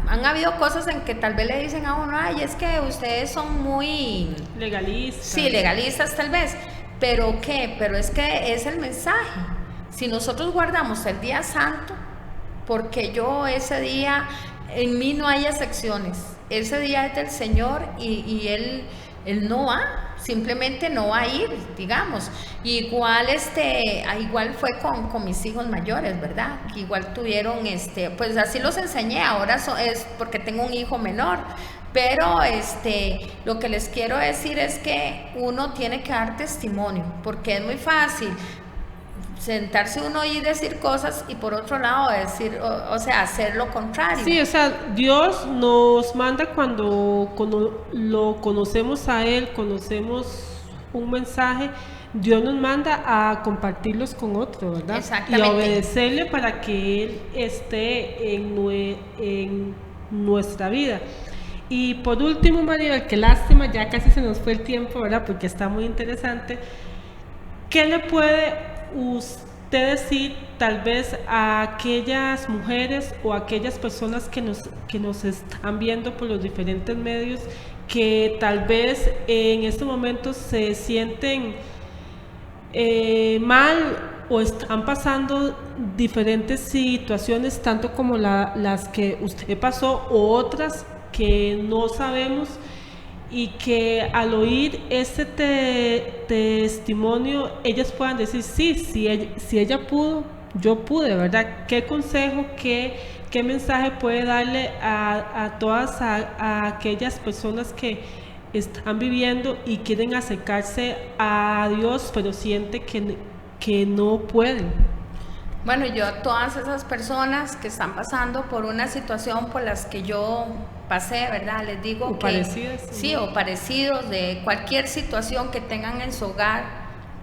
C: han habido cosas en que tal vez le dicen a uno, ay, es que ustedes son muy
B: legalistas.
C: Sí, legalistas tal vez. ¿Pero qué? Pero es que es el mensaje. Si nosotros guardamos el día santo, porque yo ese día, en mí no hay excepciones. Ese día es del Señor y Él no va. Simplemente no va a ir, digamos. Igual igual fue con mis hijos mayores, ¿verdad? Que igual tuvieron pues así los enseñé, ahora es porque tengo un hijo menor, pero lo que les quiero decir es que uno tiene que dar testimonio, porque es muy fácil sentarse uno y decir cosas y por otro lado decir, o sea, hacer lo contrario.
B: Sí, o sea, Dios nos manda cuando lo conocemos a Él, conocemos un mensaje, Dios nos manda a compartirlos con otro, ¿verdad?
C: Exactamente.
B: Y a obedecerle para que Él esté en nuestra vida. Y por último, Maribel, qué lástima, ya casi se nos fue el tiempo, ¿verdad? Porque está muy interesante. ¿Qué le puede usted decir tal vez a aquellas mujeres o a aquellas personas que nos están viendo por los diferentes medios que tal vez en estos momentos se sienten mal o están pasando diferentes situaciones, tanto como las que usted pasó o otras que no sabemos, y que al oír este testimonio ellas puedan decir, sí, si ella pudo, yo pude, ¿verdad? ¿Qué consejo, qué mensaje puede darle a todas a aquellas personas que están viviendo y quieren acercarse a Dios, pero sienten que no pueden?
C: Bueno, yo a todas esas personas que están pasando por una situación por las que yo pasé, ¿verdad? Les digo
B: o
C: que
B: parecidas,
C: sí, o parecidos, de cualquier situación que tengan en su hogar,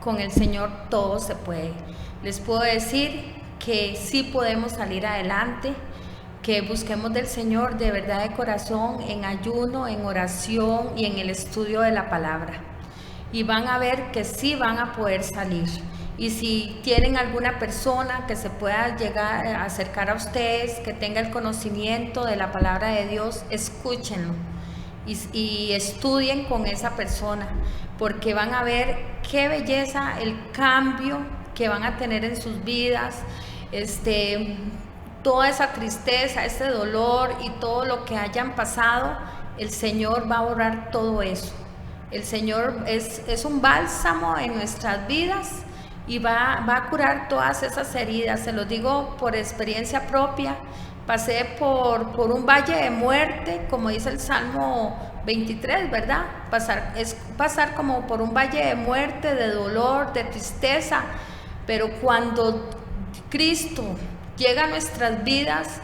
C: con el Señor todo se puede. Les puedo decir que sí podemos salir adelante, que busquemos del Señor de verdad de corazón, en ayuno, en oración y en el estudio de la palabra. Y van a ver que sí van a poder salir. Y si tienen alguna persona que se pueda llegar a acercar a ustedes, que tenga el conocimiento de la palabra de Dios, escúchenlo y estudien con esa persona, porque van a ver qué belleza el cambio que van a tener en sus vidas, toda esa tristeza, ese dolor y todo lo que hayan pasado, el Señor va a borrar todo eso. El Señor es un bálsamo en nuestras vidas y va a curar todas esas heridas. Se los digo por experiencia propia. Pasé por un valle de muerte, como dice el Salmo 23, ¿verdad? Pasar como por un valle de muerte, de dolor, de tristeza, pero cuando Cristo llega a nuestras vidas,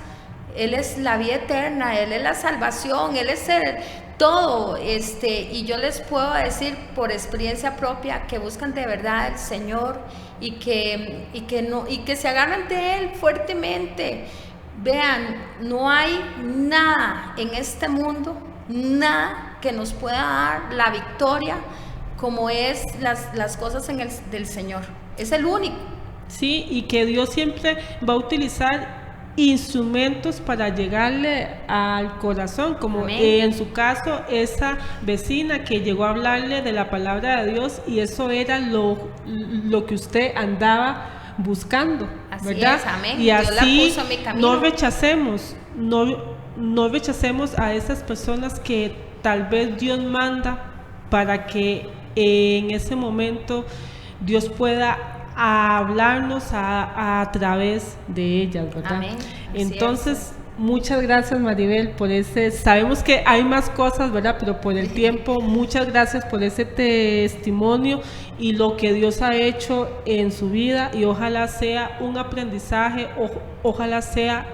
C: Él es la vida eterna, Él es la salvación, Él es todo. Y yo les puedo decir por experiencia propia que buscan de verdad el Señor y que se agarran de Él fuertemente. Vean, no hay nada en este mundo, nada que nos pueda dar la victoria como es las cosas del Señor. Es el único.
B: Sí, y que Dios siempre va a utilizar instrumentos para llegarle al corazón, como en su caso esa vecina que llegó a hablarle de la palabra de Dios, y eso era lo que usted andaba buscando,
C: así
B: ¿verdad?
C: Es, amén.
B: Y
C: Dios
B: así
C: la puso en mi camino.
B: no rechacemos a esas personas que tal vez Dios manda para que en ese momento Dios pueda hablarnos a través de ellas, ¿verdad?
C: Amén.
B: Entonces, muchas gracias, Maribel, por ese. Sabemos que hay más cosas, ¿verdad? Pero por el tiempo, muchas gracias por ese testimonio y lo que Dios ha hecho en su vida, y ojalá sea un aprendizaje, ojalá sea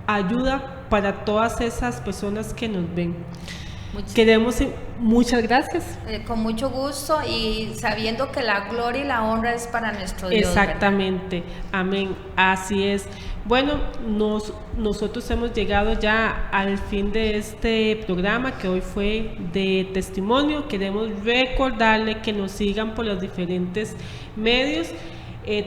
B: ayuda para todas esas personas que nos ven. Muchas gracias.
C: Con mucho gusto, y sabiendo que la gloria y la honra es para nuestro Dios.
B: Exactamente, ¿verdad? Amén, así es. Bueno, nosotros hemos llegado ya al fin de este programa, que hoy fue de testimonio. Queremos recordarle que nos sigan por los diferentes medios,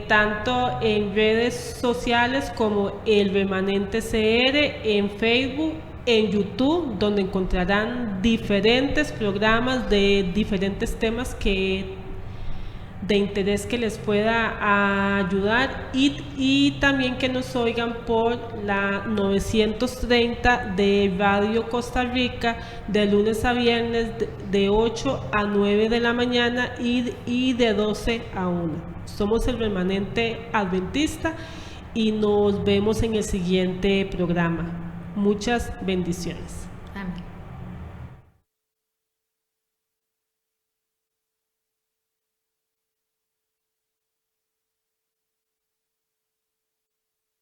B: tanto en redes sociales como El Remanente CR, en Facebook, en YouTube, donde encontrarán diferentes programas de diferentes temas de interés que les pueda ayudar, y también que nos oigan por la 930 de Radio Costa Rica, de lunes a viernes de 8 a 9 de la mañana y de 12 a 1. Somos El Remanente Adventista y nos vemos en el siguiente programa. Muchas bendiciones.